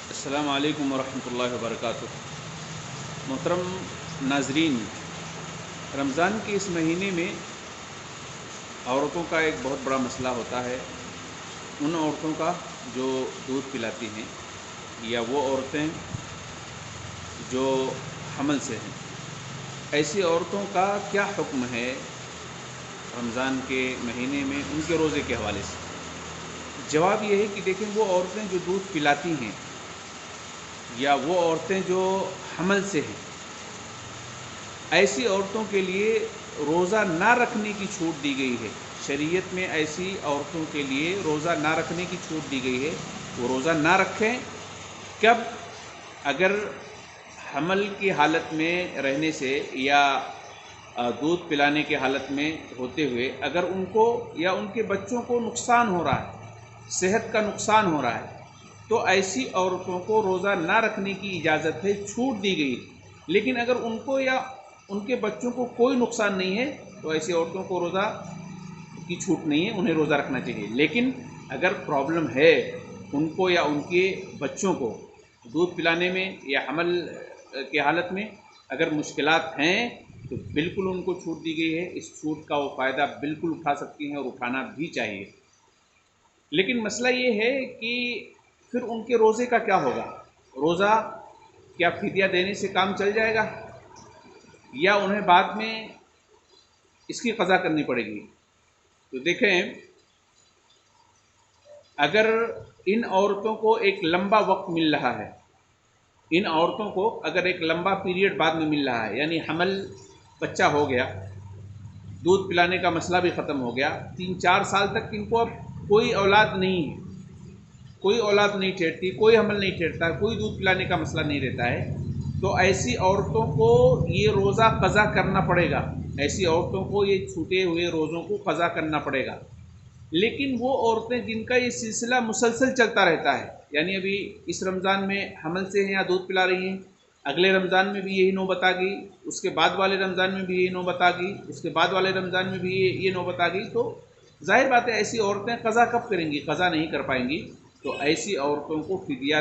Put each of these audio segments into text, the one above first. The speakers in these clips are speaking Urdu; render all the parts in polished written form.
السلام علیکم ورحمۃ اللہ وبرکاتہ۔ محترم ناظرین، رمضان کے اس مہینے میں عورتوں کا ایک بہت بڑا مسئلہ ہوتا ہے۔ ان عورتوں کا جو دودھ پلاتی ہیں یا وہ عورتیں جو حمل سے ہیں، ایسی عورتوں کا کیا حکم ہے رمضان کے مہینے میں ان کے روزے کے حوالے سے؟ جواب یہ ہے کہ دیکھیں، وہ عورتیں جو دودھ پلاتی ہیں یا وہ عورتیں جو حمل سے ہیں، ایسی عورتوں کے لیے روزہ نہ رکھنے کی چھوٹ دی گئی ہے۔ شریعت میں ایسی عورتوں کے لیے روزہ نہ رکھنے کی چھوٹ دی گئی ہے۔ وہ روزہ نہ رکھیں کب؟ اگر حمل کی حالت میں رہنے سے یا دودھ پلانے کی حالت میں ہوتے ہوئے اگر ان کو یا ان کے بچوں کو نقصان ہو رہا ہے، صحت کا نقصان ہو رہا ہے، تو ایسی عورتوں کو روزہ نہ رکھنے کی اجازت ہے، چھوٹ دی گئی۔ لیکن اگر ان کو یا ان کے بچوں کو کوئی نقصان نہیں ہے تو ایسی عورتوں کو روزہ کی چھوٹ نہیں ہے، انہیں روزہ رکھنا چاہیے۔ لیکن اگر پرابلم ہے ان کو یا ان کے بچوں کو دودھ پلانے میں یا حمل کی حالت میں اگر مشکلات ہیں تو بالکل ان کو چھوٹ دی گئی ہے۔ اس چھوٹ کا وہ فائدہ بالکل اٹھا سکتی ہیں اور اٹھانا بھی چاہیے۔ لیکن مسئلہ یہ ہے کہ پھر ان کے روزے کا کیا ہوگا؟ روزہ کیا فدیہ دینے سے کام چل جائے گا یا انہیں بعد میں اس کی قضا کرنی پڑے گی؟ تو دیکھیں، اگر ان عورتوں کو ایک لمبا وقت مل رہا ہے، ان عورتوں کو اگر ایک لمبا پیریڈ بعد میں مل رہا ہے، یعنی حمل بچہ ہو گیا، دودھ پلانے کا مسئلہ بھی ختم ہو گیا، 3-4 سال تک ان کو اب کوئی اولاد نہیں ہے، کوئی اولاد نہیں ٹھہرتی، کوئی حمل نہیں ٹھہرتا، کوئی دودھ پلانے کا مسئلہ نہیں رہتا ہے، تو ایسی عورتوں کو یہ روزہ قضا کرنا پڑے گا۔ ایسی عورتوں کو یہ چھوٹے ہوئے روزوں کو قضا کرنا پڑے گا۔ لیکن وہ عورتیں جن کا یہ سلسلہ مسلسل چلتا رہتا ہے، یعنی ابھی اس رمضان میں حمل سے ہیں یا دودھ پلا رہی ہیں، اگلے رمضان میں بھی یہی نوبت آ گئی، اس کے بعد والے رمضان میں بھی یہی نوبت آ گئی، اس کے بعد والے رمضان میں بھی یہ نوبت آ گئی، تو ظاہر بات ہے ایسی عورتیں قضا کب کریں گی؟ قضا نہیں کر پائیں گی۔ تو ایسی عورتوں کو فدیہ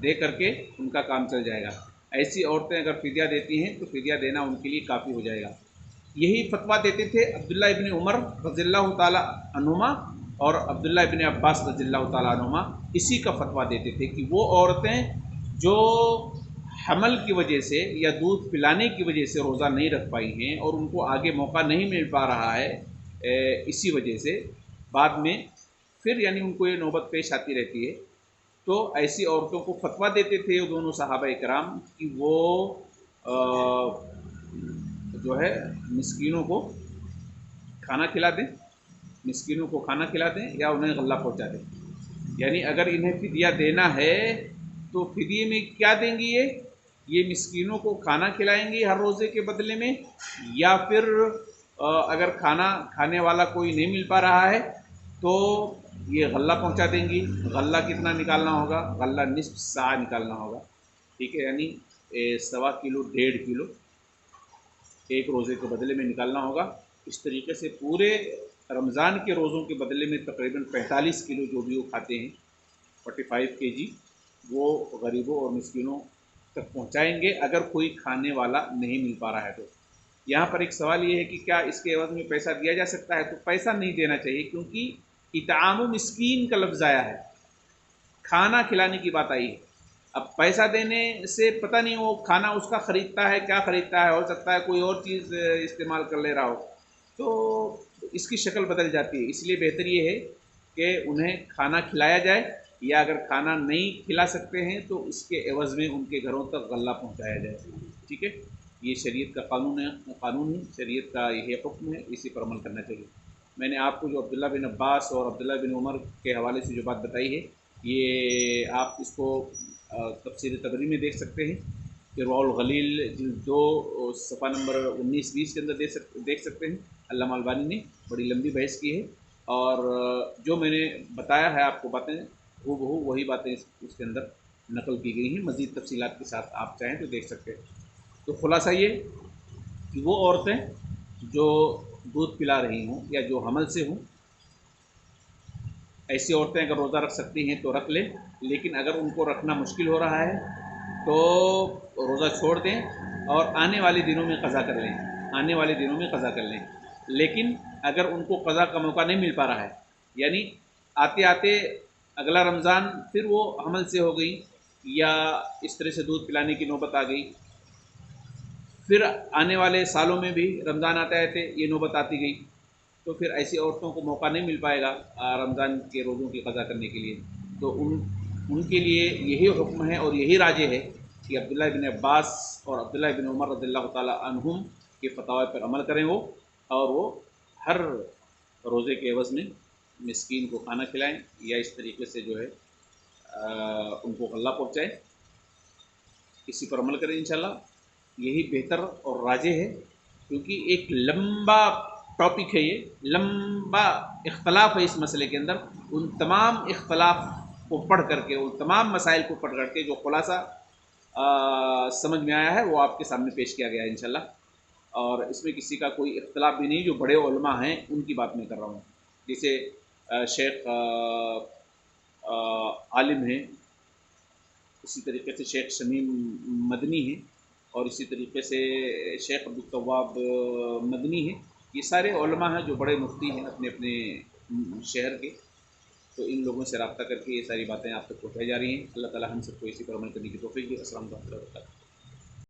دے کر کے ان کا کام چل جائے گا۔ ایسی عورتیں اگر فدیہ دیتی ہیں تو فدیہ دینا ان کے لیے کافی ہو جائے گا۔ یہی فتویٰ دیتے تھے عبداللہ ابن عمر رضی اللہ تعالیٰ عنہما اور عبداللہ ابن عباس رضی اللہ تعالیٰ عنہما، اسی کا فتویٰ دیتے تھے کہ وہ عورتیں جو حمل کی وجہ سے یا دودھ پلانے کی وجہ سے روزہ نہیں رکھ پائی ہیں اور ان کو آگے موقع نہیں مل پا رہا ہے، اسی وجہ سے بعد میں پھر یعنی ان کو یہ نوبت پیش آتی رہتی ہے، تو ایسی عورتوں کو فتویٰ دیتے تھے وہ دونوں صحابہ کرام کہ وہ جو ہے مسکینوں کو کھانا کھلا دیں، مسکینوں کو کھانا کھلا دیں یا انہیں غلہ پہنچا دیں۔ یعنی اگر انہیں فدیہ دینا ہے تو فدیے میں کیا دیں گی؟ یہ مسکینوں کو کھانا کھلائیں گی ہر روزے کے بدلے میں، یا پھر اگر کھانا کھانے والا کوئی نہیں مل پا رہا ہے تو یہ غلہ پہنچا دیں گی۔ غلہ کتنا نکالنا ہوگا؟ غلہ نصف سا نکالنا ہوگا، ٹھیک ہے، یعنی 1.25 کلو 1.5 کلو ایک روزے کے بدلے میں نکالنا ہوگا۔ اس طریقے سے پورے رمضان کے روزوں کے بدلے میں تقریباً 45 کلو جو بھی وہ کھاتے ہیں، 45 kg، وہ غریبوں اور مسکینوں تک پہنچائیں گے اگر کوئی کھانے والا نہیں مل پا رہا ہے۔ تو یہاں پر ایک سوال یہ ہے کہ کیا اس کے عوض میں پیسہ دیا جا سکتا ہے؟ تو پیسہ نہیں دینا چاہیے، کیونکہ اطعام مسکین کا لفظ آیا ہے، کھانا کھلانے کی بات آئی ہے۔ اب پیسہ دینے سے پتہ نہیں وہ کھانا اس کا خریدتا ہے، کیا خریدتا ہے، ہو سکتا ہے کوئی اور چیز استعمال کر لے رہا ہو، تو اس کی شکل بدل جاتی ہے۔ اس لیے بہتر یہ ہے کہ انہیں کھانا کھلایا جائے، یا اگر کھانا نہیں کھلا سکتے ہیں تو اس کے عوض میں ان کے گھروں تک غلہ پہنچایا جائے، ٹھیک ہے۔ یہ شریعت کا قانون ہے، شریعت کا یہ حکم ہے، اسی پر عمل کرنا چاہیے۔ میں نے آپ کو جو عبداللہ بن عباس اور عبداللہ بن عمر کے حوالے سے جو بات بتائی ہے، یہ آپ اس کو تفسیر تبری میں دیکھ سکتے ہیں، ارواء الغلیل جلد 2 صفحہ نمبر 19-20 کے اندر دیکھ سکتے ہیں۔ علامہ البانی نے بڑی لمبی بحث کی ہے، اور جو میں نے بتایا ہے آپ کو باتیں ہو بہو وہی باتیں اس کے اندر نقل کی گئی ہیں۔ مزید تفصیلات کے ساتھ آپ چاہیں تو دیکھ سکتے ہیں۔ تو خلاصہ یہ کہ وہ عورتیں جو دودھ پلا رہی ہوں یا جو حمل سے ہوں، ایسی عورتیں اگر روزہ رکھ سکتی ہیں تو رکھ لیں، لیکن اگر ان کو رکھنا مشکل ہو رہا ہے تو روزہ چھوڑ دیں اور آنے والے دنوں میں قضا کر لیں، آنے والے دنوں میں قضا کر لیں۔ لیکن اگر ان کو قضا کا موقع نہیں مل پا رہا ہے، یعنی آتے آتے اگلا رمضان پھر وہ حمل سے ہو گئی یا اس طرح سے دودھ پلانے کی نوبت آ گئی، پھر آنے والے سالوں میں بھی رمضان آتے آتے یہ نوبت آتی گئی، تو پھر ایسی عورتوں کو موقع نہیں مل پائے گا رمضان کے روزوں کی قضا کرنے کے لیے۔ تو ان کے لیے یہی حکم ہے اور یہی راجح ہے کہ عبداللہ بن عباس اور عبداللہ بن عمر رضی اللہ تعالی عنہم کے فتاوی پر عمل کریں وہ، اور وہ ہر روزے کے عوض میں مسکین کو کھانا کھلائیں یا اس طریقے سے جو ہے ان کو غلہ پہنچائیں، اسی پر عمل کریں انشاءاللہ۔ یہی بہتر اور راجح ہے، کیونکہ ایک لمبا ٹاپک ہے، یہ لمبا اختلاف ہے اس مسئلے کے اندر۔ ان تمام اختلاف کو پڑھ کر کے، ان تمام مسائل کو پڑھ کر کے جو خلاصہ سمجھ میں آیا ہے وہ آپ کے سامنے پیش کیا گیا ہے انشاءاللہ، اور اس میں کسی کا کوئی اختلاف بھی نہیں۔ جو بڑے علماء ہیں ان کی بات میں کر رہا ہوں، جیسے شیخ عالم ہیں، اسی طریقے سے شیخ شمیم مدنی ہیں، اور اسی طریقے سے شیخ عبدالتواب مدنی ہیں۔ یہ سارے علماء ہیں جو بڑے مفتی ہیں اپنے اپنے شہر کے، تو ان لوگوں سے رابطہ کر کے یہ ساری باتیں آپ تک پہنچائی جا رہی ہیں۔ اللہ تعالی ہم سب کو اسی پر عمل کرنے کی توفیق دے۔ السلام علیکم و رحمۃ اللہ وبرکاتہ۔